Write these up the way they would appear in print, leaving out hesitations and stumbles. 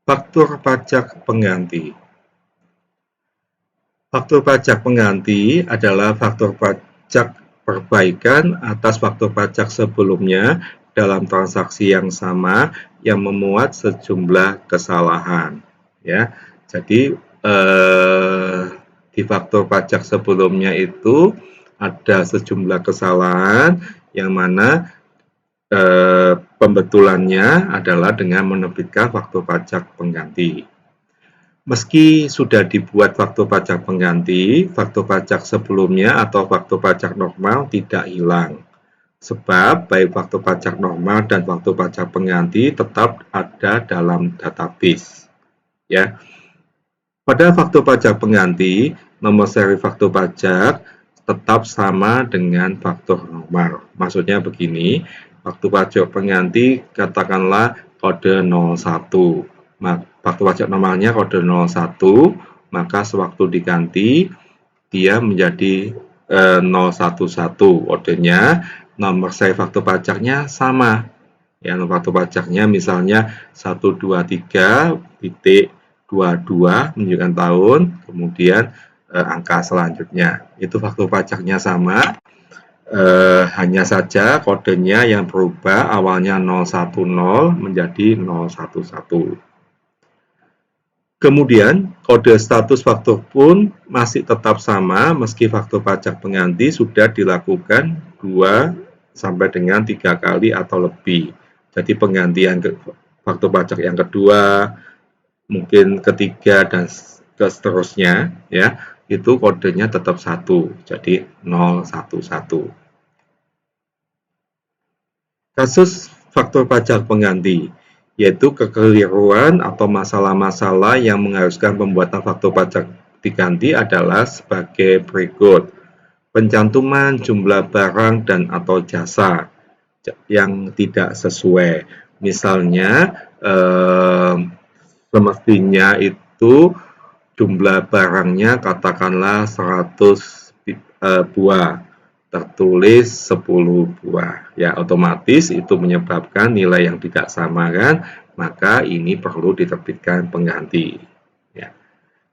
Faktur pajak pengganti. Faktur pajak pengganti adalah faktur pajak perbaikan atas faktur pajak sebelumnya dalam transaksi yang sama yang memuat sejumlah kesalahan. Ya, jadi di faktur pajak sebelumnya itu ada sejumlah kesalahan yang mana pembetulannya adalah dengan menerbitkan faktur pajak pengganti. Meski sudah dibuat faktur pajak pengganti, faktur pajak sebelumnya atau faktur pajak normal tidak hilang. Sebab baik faktur pajak normal dan faktur pajak pengganti tetap ada dalam database. Ya. Pada faktur pajak pengganti, nomor seri faktur pajak tetap sama dengan faktur normal. Maksudnya begini, faktur pajak pengganti katakanlah kode 01. Faktur pajak normalnya kode 01, maka sewaktu diganti dia menjadi 011 kodenya, nomor seri faktur pajaknya sama. Ya, nomor faktur pajaknya misalnya 123.22 menunjukkan tahun, kemudian angka selanjutnya. Itu faktur pajaknya sama. Hanya saja kodenya yang berubah, awalnya 010 menjadi 011. Kemudian kode status faktur pun masih tetap sama meski faktur pajak pengganti sudah dilakukan 2 sampai dengan 3 kali atau lebih. Jadi penggantian faktur pajak yang kedua, mungkin ketiga dan seterusnya, ya, itu kodenya tetap 1, jadi 011. Kasus faktur pajak pengganti, yaitu kekeliruan atau masalah-masalah yang mengharuskan pembuatan faktur pajak diganti adalah sebagai berikut. Pencantuman jumlah barang dan atau jasa yang tidak sesuai. Misalnya, semestinya itu jumlah barangnya katakanlah 100 buah, tertulis 10 buah. Ya, otomatis itu menyebabkan nilai yang tidak sama kan, maka ini perlu diterbitkan pengganti. Ya.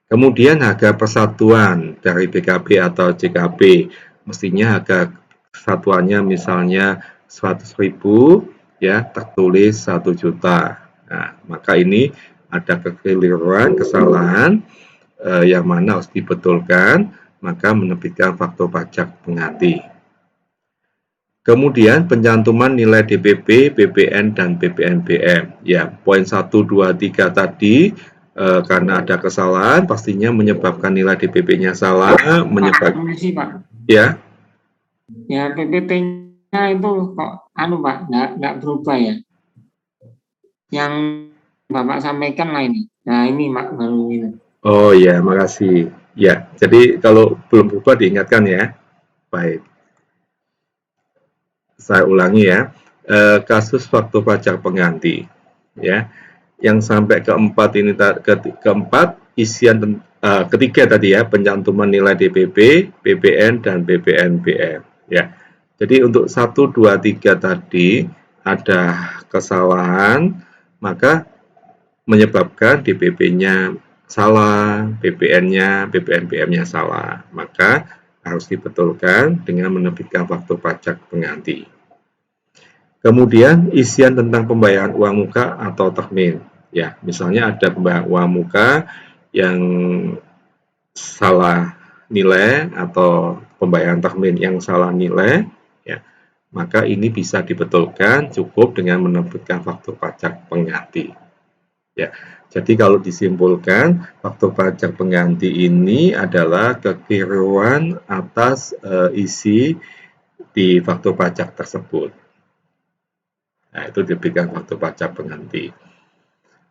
Kemudian harga persatuan dari BKB atau JKB, mestinya harga satuannya misalnya 100.000, ya, tertulis 1 juta. Nah, maka ini ada kekeliruan, kesalahan yang mana harus dibetulkan, maka menerbitkan faktur pajak pengganti. Kemudian pencantuman nilai DPP, BPN, dan BPNBM. Ya, poin 1, 2, 3 tadi karena ada kesalahan pastinya menyebabkan nilai DPP-nya salah, menyebabkan ya. Ya, PPP-nya itu kok Pak, nggak berubah ya. Yang Bapak sampaikan lah ini. Nah, ini Mak baru ini. Oh ya, makasih. Ya, jadi kalau belum berubah diingatkan ya. Baik. Saya ulangi ya. Kasus faktur pajak pengganti. Ya. Yang sampai keempat ini keempat isian ketiga tadi ya, pencantuman nilai DPP, BPN dan BPNBM ya. Jadi untuk 1 2 3 tadi ada kesalahan, maka menyebabkan DPP-nya salah, BPN-nya, BPNBM-nya salah. Maka harus dibetulkan dengan menerbitkan faktur pajak pengganti. Kemudian isian tentang pembayaran uang muka atau termin. Ya, misalnya ada pembayaran uang muka yang salah nilai atau pembayaran termin yang salah nilai, ya, maka ini bisa dibetulkan cukup dengan menerbitkan faktur pajak pengganti. Ya, jadi kalau disimpulkan, faktur pajak pengganti ini adalah kekeliruan atas isi di faktur pajak tersebut. Nah, itu diberikan faktur pajak pengganti.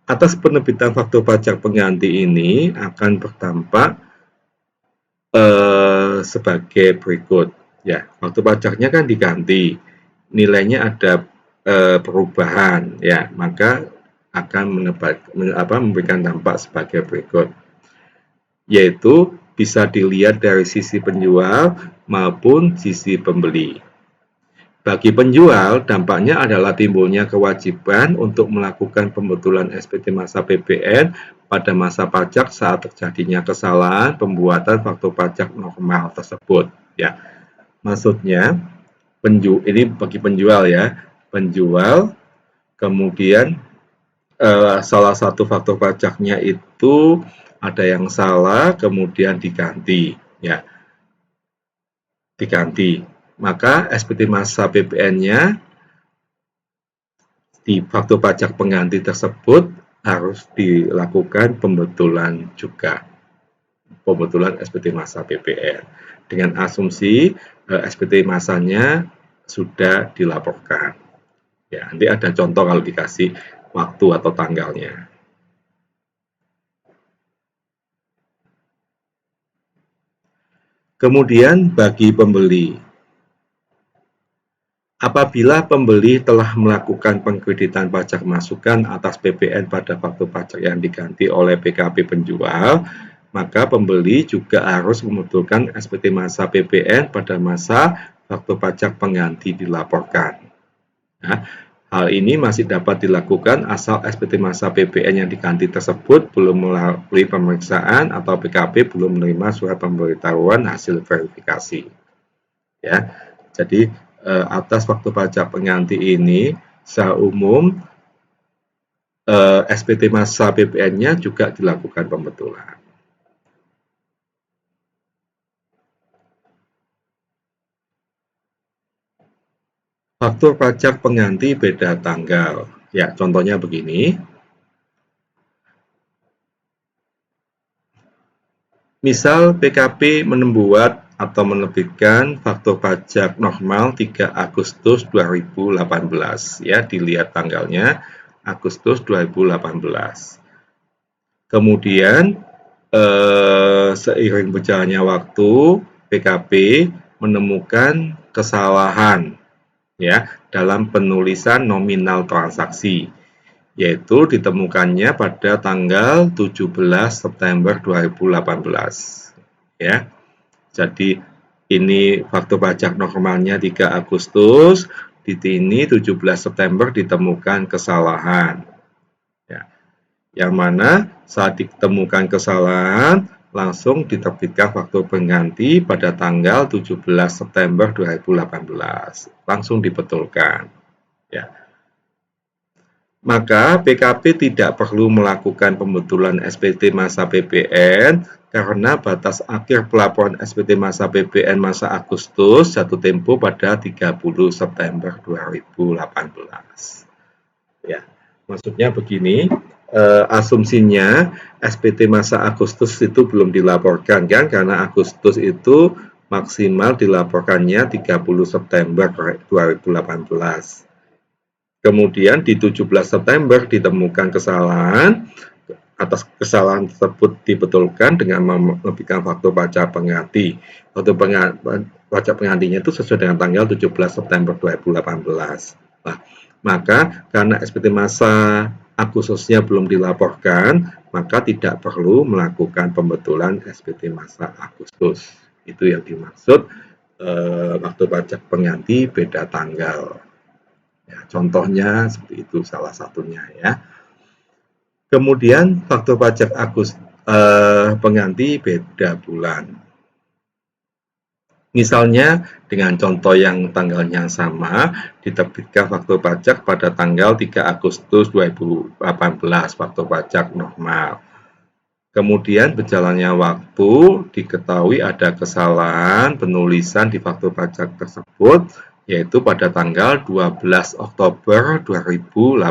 Atas penerbitan faktur pajak pengganti ini akan berdampak sebagai berikut. Ya, faktur pajaknya kan diganti, nilainya ada perubahan, ya, maka akan memberikan dampak sebagai berikut, yaitu bisa dilihat dari sisi penjual maupun sisi pembeli. Bagi penjual, dampaknya adalah timbulnya kewajiban untuk melakukan pembetulan SPT masa PPN pada masa pajak saat terjadinya kesalahan pembuatan faktur pajak normal tersebut. Ya, maksudnya ini bagi penjual ya, penjual kemudian salah satu faktur pajaknya itu ada yang salah, kemudian diganti, ya, diganti. Maka SPT masa PPN-nya di faktur pajak pengganti tersebut harus dilakukan pembetulan juga, pembetulan SPT masa PPN dengan asumsi SPT masanya sudah dilaporkan. Ya, nanti ada contoh kalau dikasih waktu atau tanggalnya. Kemudian bagi pembeli, apabila pembeli telah melakukan pengkreditan pajak masukan atas PPN pada faktur pajak yang diganti oleh PKP penjual, maka pembeli juga harus membetulkan SPT masa PPN pada masa faktur pajak pengganti dilaporkan. Nah, hal ini masih dapat dilakukan asal SPT masa PPN yang diganti tersebut belum melalui pemeriksaan atau PKP belum menerima surat pemberitahuan hasil verifikasi. Ya, jadi atas faktur pajak pengganti ini secara umum SPT masa PPN-nya juga dilakukan pembetulan. Faktur pajak pengganti beda tanggal. Ya, contohnya begini. Misal PKP membuat atau menerbitkan faktur pajak normal 3 Agustus 2018. Ya, dilihat tanggalnya Agustus 2018. Kemudian seiring berjalannya waktu, PKP menemukan kesalahan ya dalam penulisan nominal transaksi, yaitu ditemukannya pada tanggal 17 September 2018 ya. Jadi ini faktur pajak normalnya 3 Agustus, di sini 17 September ditemukan kesalahan. Ya. Yang mana saat ditemukan kesalahan langsung diterbitkan faktur pengganti pada tanggal 17 September 2018. Langsung dibetulkan. Ya. Maka PKP tidak perlu melakukan pembetulan SPT masa PPN karena batas akhir pelaporan SPT masa PPN masa Agustus jatuh tempo pada 30 September 2018. Ya, maksudnya begini, asumsinya SPT masa Agustus itu belum dilaporkan kan, karena Agustus itu maksimal dilaporkannya 30 September 2018. Kemudian di 17 September ditemukan kesalahan, atas kesalahan tersebut dibetulkan dengan menerbitkan faktur pajak pengganti. Faktur pajak penggantinya itu sesuai dengan tanggal 17 September 2018. Nah, maka karena SPT masa Agustusnya belum dilaporkan, maka tidak perlu melakukan pembetulan SPT masa Agustus. Itu yang dimaksud waktu pajak pengganti beda tanggal. Ya, contohnya seperti itu salah satunya ya. Kemudian faktur pajak pengganti beda bulan. Misalnya dengan contoh yang tanggalnya sama, diterbitkan faktur pajak pada tanggal 3 Agustus 2018, faktur pajak normal. Kemudian berjalannya waktu, diketahui ada kesalahan penulisan di faktur pajak tersebut, yaitu pada tanggal 12 Oktober 2018.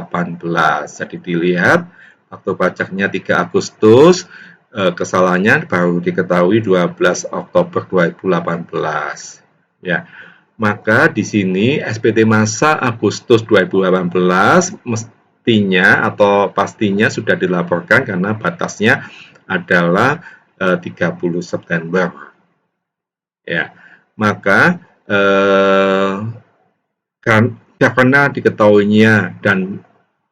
Jadi dilihat faktur pajaknya 3 Agustus, kesalahannya baru diketahui 12 Oktober 2018. Ya. Maka di sini SPT masa Agustus 2018 mestinya atau pastinya sudah dilaporkan karena batasnya adalah 30 September. Ya. Maka karena diketahuinya dan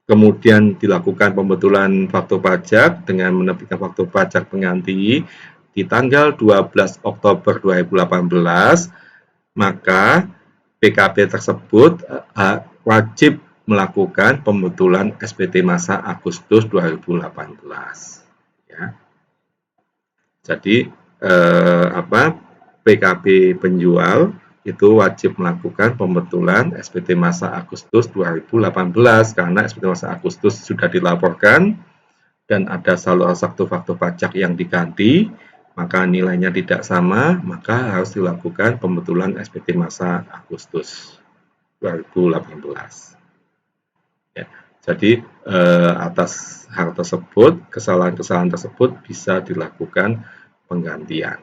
kemudian dilakukan pembetulan faktur pajak dengan menerbitkan faktur pajak pengganti di tanggal 12 Oktober 2018, maka PKP tersebut wajib melakukan pembetulan SPT masa Agustus 2018. Ya. Jadi PKP penjual itu wajib melakukan pembetulan SPT masa Agustus 2018 karena SPT masa Agustus sudah dilaporkan dan ada salah satu faktur pajak yang diganti, maka nilainya tidak sama, maka harus dilakukan pembetulan SPT masa Agustus 2018. Ya, jadi atas hal tersebut, kesalahan-kesalahan tersebut bisa dilakukan penggantian.